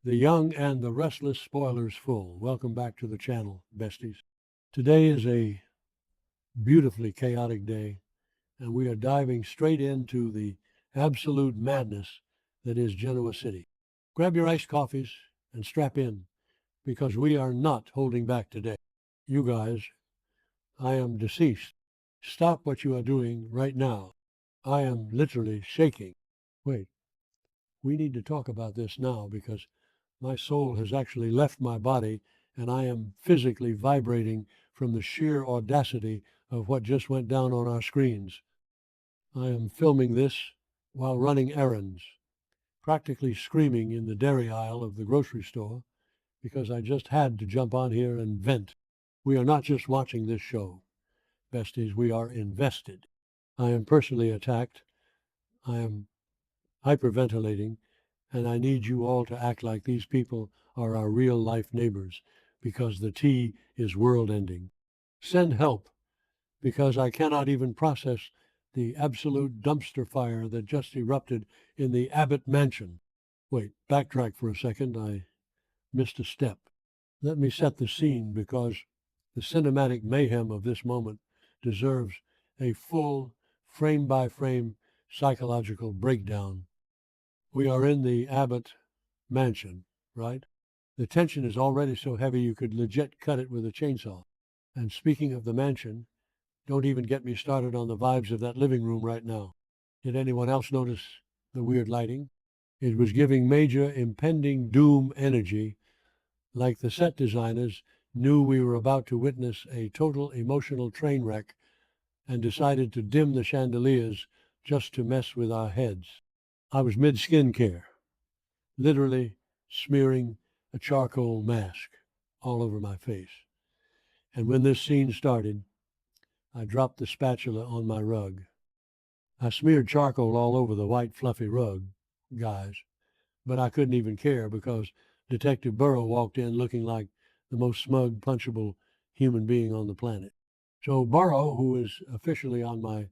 The young and the restless spoilers full. Welcome back to the channel, besties. Today is a beautifully chaotic day, and we are diving straight into the absolute madness that is Genoa City. Grab your iced coffees and strap in, because we are not holding back today. You guys, I am deceased. Stop what you are doing right now. I am literally shaking. Wait, we need to talk about this now because my soul has actually left my body and I am physically vibrating from the sheer audacity of what just went down on our screens. I am filming this while running errands, practically screaming in the dairy aisle of the grocery store because I just had to jump on here and vent. We are not just watching this show, besties, we are invested. I am personally attacked. I am hyperventilating, and I need you all to act like these people are our real life neighbors because the tea is world ending. Send help because I cannot even process the absolute dumpster fire that just erupted in the Abbott mansion. Wait, backtrack for a second. I missed a step. Let me set the scene because the cinematic mayhem of this moment deserves a full frame by frame psychological breakdown. We are in the Abbott mansion, right? The tension is already so heavy you could legit cut it with a chainsaw. And speaking of the mansion, don't even get me started on the vibes of that living room right now. Did anyone else notice the weird lighting? It was giving major impending doom energy, like the set designers knew we were about to witness a total emotional train wreck and decided to dim the chandeliers just to mess with our heads. I was mid-skincare, literally smearing a charcoal mask all over my face. And when this scene started, I dropped the spatula on my rug. I smeared charcoal all over the white fluffy rug, guys, but I couldn't even care because Detective Burrow walked in looking like the most smug, punchable human being on the planet. So Burrow, who is officially on my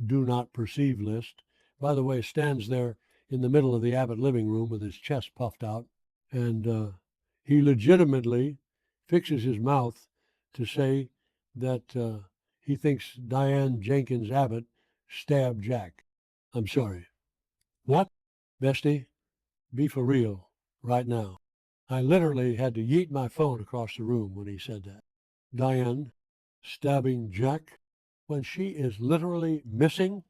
do not perceive list, by the way, stands there in the middle of the Abbott living room with his chest puffed out, and he legitimately fixes his mouth to say that he thinks Diane Jenkins Abbott stabbed Jack. I'm sorry. What? Bestie, be for real right now. I literally had to yeet my phone across the room when he said that. Diane stabbing Jack when she is literally missing?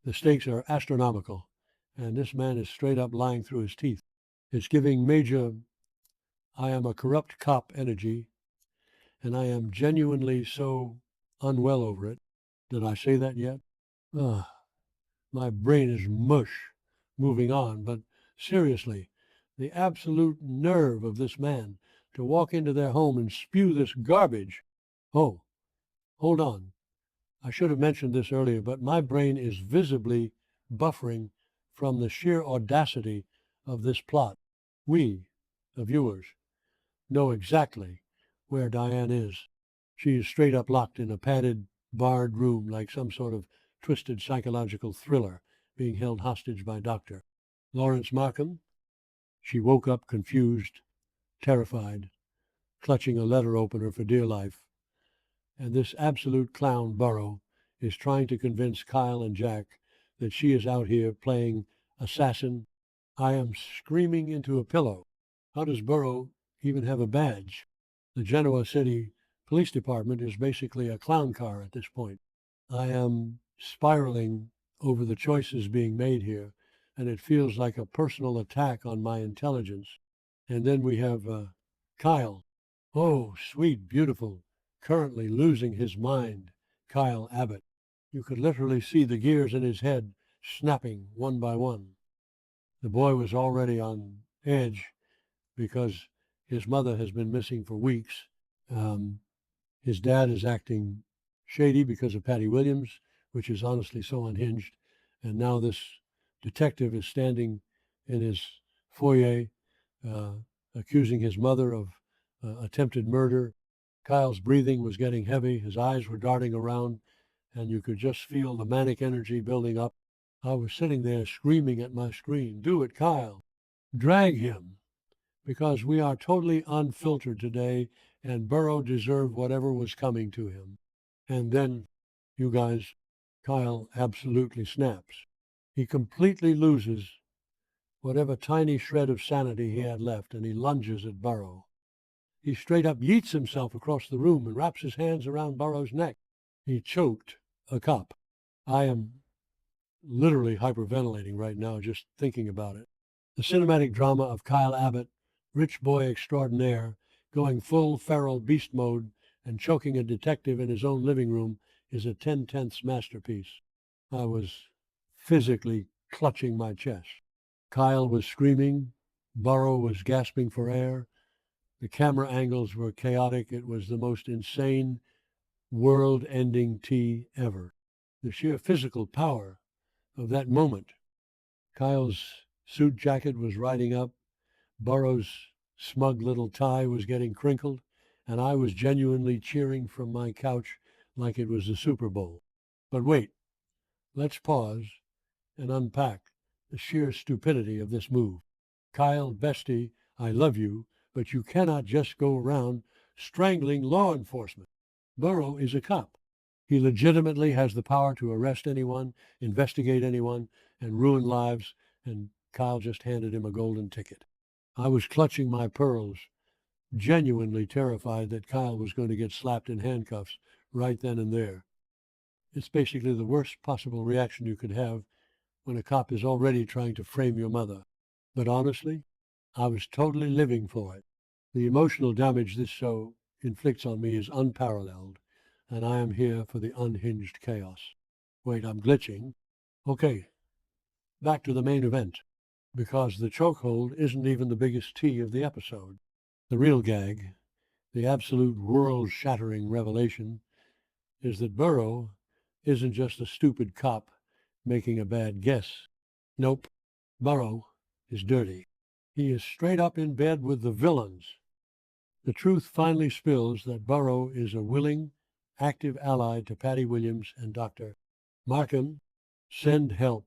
The stakes are astronomical, and this man is straight up lying through his teeth. It's giving major I am a corrupt cop energy, and I am genuinely so unwell over it. Did I say that yet? Ah, my brain is mush. Moving on, but seriously, the absolute nerve of this man to walk into their home and spew this garbage. Oh, hold on. I should have mentioned this earlier, but my brain is visibly buffering from the sheer audacity of this plot. We, the viewers, know exactly where Diane is. She is straight up locked in a padded, barred room like some sort of twisted psychological thriller being held hostage by Dr. Lawrence Markham. She woke up confused, terrified, clutching a letter opener for dear life. And this absolute clown Burrow is trying to convince Kyle and Jack that she is out here playing assassin. I am screaming into a pillow. How does Burrow even have a badge? The Genoa City Police Department is basically a clown car at this point. I am spiraling over the choices being made here, and it feels like a personal attack on my intelligence. And then we have Kyle. Oh, sweet, beautiful, currently losing his mind, Kyle Abbott. You could literally see the gears in his head snapping one by one. The boy was already on edge because his mother has been missing for weeks. His dad is acting shady because of Patty Williams, which is honestly so unhinged. And now this detective is standing in his foyer accusing his mother of attempted murder. Kyle's breathing was getting heavy. His eyes were darting around, and you could just feel the manic energy building up. I was sitting there screaming at my screen, "Do it, Kyle! Drag him! because we are totally unfiltered today, and Burrow deserved whatever was coming to him. And then, you guys, Kyle absolutely snaps. He completely loses whatever tiny shred of sanity he had left, and he lunges at Burrow. He straight up yeets himself across the room and wraps his hands around Burrow's neck. He choked a cop. I am literally hyperventilating right now just thinking about it. The cinematic drama of Kyle Abbott, rich boy extraordinaire, going full feral beast mode and choking a detective in his own living room is a 10/10 masterpiece. I was physically clutching my chest. Kyle was screaming. Burrow was gasping for air. The camera angles were chaotic. It was the most insane, world-ending tea ever. The sheer physical power of that moment. Kyle's suit jacket was riding up. Burrow's smug little tie was getting crinkled, and I was genuinely cheering from my couch like it was the Super Bowl. But wait, let's pause and unpack the sheer stupidity of this move. Kyle, bestie, I love you, but you cannot just go around strangling law enforcement. Burrow is a cop. He legitimately has the power to arrest anyone, investigate anyone, and ruin lives, and Kyle just handed him a golden ticket. I was clutching my pearls, genuinely terrified that Kyle was going to get slapped in handcuffs right then and there. It's basically the worst possible reaction you could have when a cop is already trying to frame your mother. But honestly, I was totally living for it. The emotional damage this show inflicts on me is unparalleled, and I am here for the unhinged chaos. Wait, I'm glitching. Okay, back to the main event, because the chokehold isn't even the biggest tea of the episode. The real gag, the absolute world-shattering revelation, is that Burrow isn't just a stupid cop making a bad guess. Nope, Burrow is dirty. He is straight up in bed with the villains. The truth finally spills that Burrow is a willing, active ally to Patty Williams and Dr. Markham. Send help.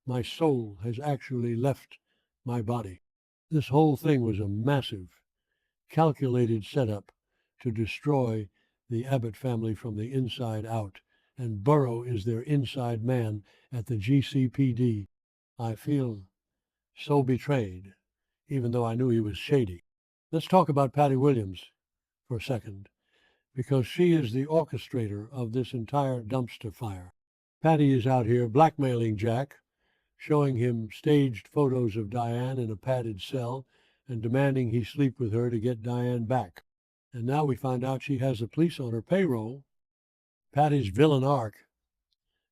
My soul has actually left my body. This whole thing was a massive, calculated setup to destroy the Abbott family from the inside out, and Burrow is their inside man at the GCPD. I feel so betrayed, even though I knew he was shady. Let's talk about Patty Williams for a second, because she is the orchestrator of this entire dumpster fire. Patty is out here blackmailing Jack, showing him staged photos of Diane in a padded cell and demanding he sleep with her to get Diane back. And now we find out she has the police on her payroll. Patty's villain arc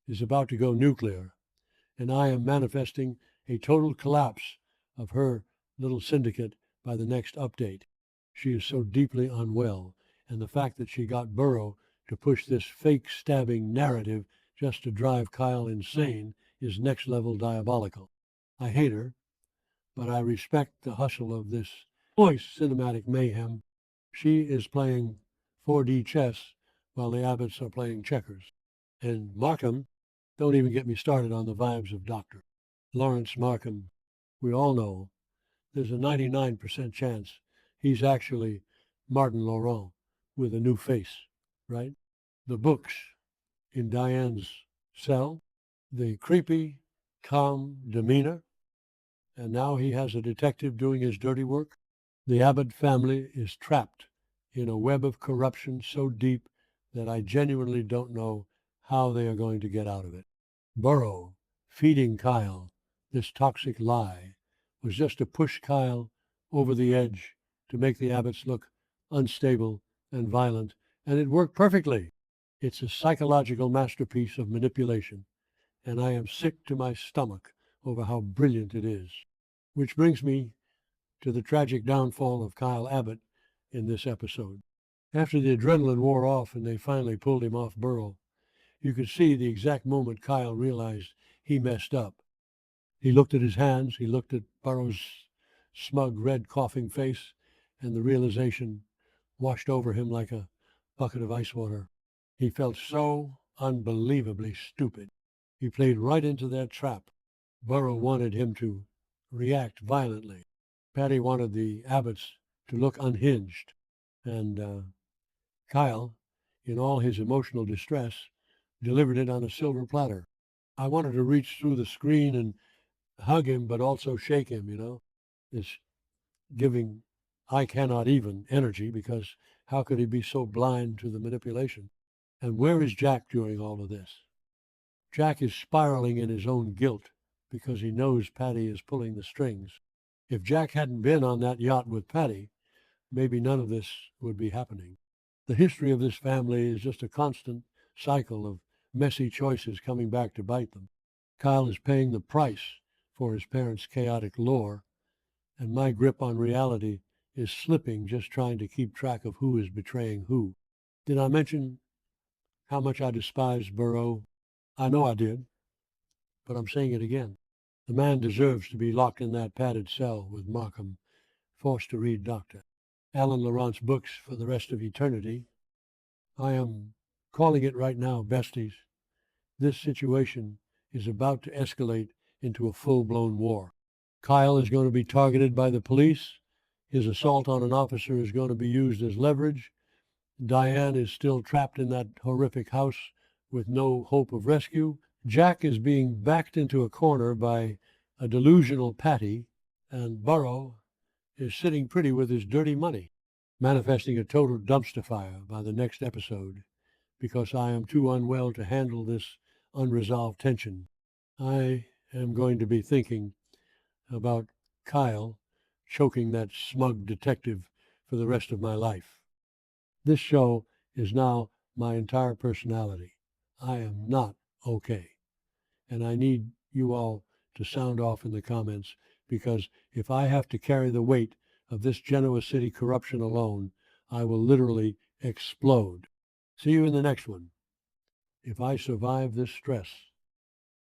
is about to go nuclear, and I am manifesting a total collapse of her little syndicate by the next update. She is so deeply unwell, and the fact that she got Burrow to push this fake stabbing narrative just to drive Kyle insane is next level diabolical. I hate her, but I respect the hustle of this voice cinematic mayhem. She is playing 4D chess while the Abbotts are playing checkers. And Markham, don't even get me started on the vibes of Dr. Lawrence Markham. We all know there's a 99% chance he's actually Martin Laurent with a new face, right? The books in Diane's cell, the creepy, calm demeanor, and now he has a detective doing his dirty work. The Abbott family is trapped in a web of corruption so deep that I genuinely don't know how they are going to get out of it. Burrow feeding Kyle this toxic lie was just to push Kyle over the edge, to make the Abbotts look unstable and violent, and it worked perfectly. It's a psychological masterpiece of manipulation, and I am sick to my stomach over how brilliant it is. Which brings me to the tragic downfall of Kyle Abbott in this episode. After the adrenaline wore off and they finally pulled him off Burrow, you could see the exact moment Kyle realized he messed up. He looked at his hands, he looked at Burrow's smug, red, coughing face, and the realization washed over him like a bucket of ice water. He felt so unbelievably stupid. He played right into their trap. Burrow wanted him to react violently. Patty wanted the Abbotts to look unhinged, and Kyle, in all his emotional distress, delivered it on a silver platter. I wanted to reach through the screen and hug him, but also shake him, It's giving I cannot even energy, because how could he be so blind to the manipulation? And where is Jack during all of this? Jack is spiraling in his own guilt because he knows Patty is pulling the strings. If Jack hadn't been on that yacht with Patty, maybe none of this would be happening. The history of this family is just a constant cycle of messy choices coming back to bite them. Kyle is paying the price for his parents' chaotic lore, and my grip on reality is slipping just trying to keep track of who is betraying who. Did I mention how much I despise Burrow? I know I did, but I'm saying it again. The man deserves to be locked in that padded cell with Markham, forced to read Dr. Alan Laurent's books for the rest of eternity. I am calling it right now, besties. This situation is about to escalate into a full-blown war. Kyle is going to be targeted by the police. His assault on an officer is going to be used as leverage. Diane is still trapped in that horrific house with no hope of rescue. Jack is being backed into a corner by a delusional Patty, and Burrow is sitting pretty with his dirty money, manifesting a total dumpster fire by the next episode, because I am too unwell to handle this unresolved tension. I am going to be thinking about Kyle choking that smug detective for the rest of my life. This show is now my entire personality. I am not okay. And I need you all to sound off in the comments, because if I have to carry the weight of this Genoa City corruption alone, I will literally explode. See you in the next one. If I survive this stress,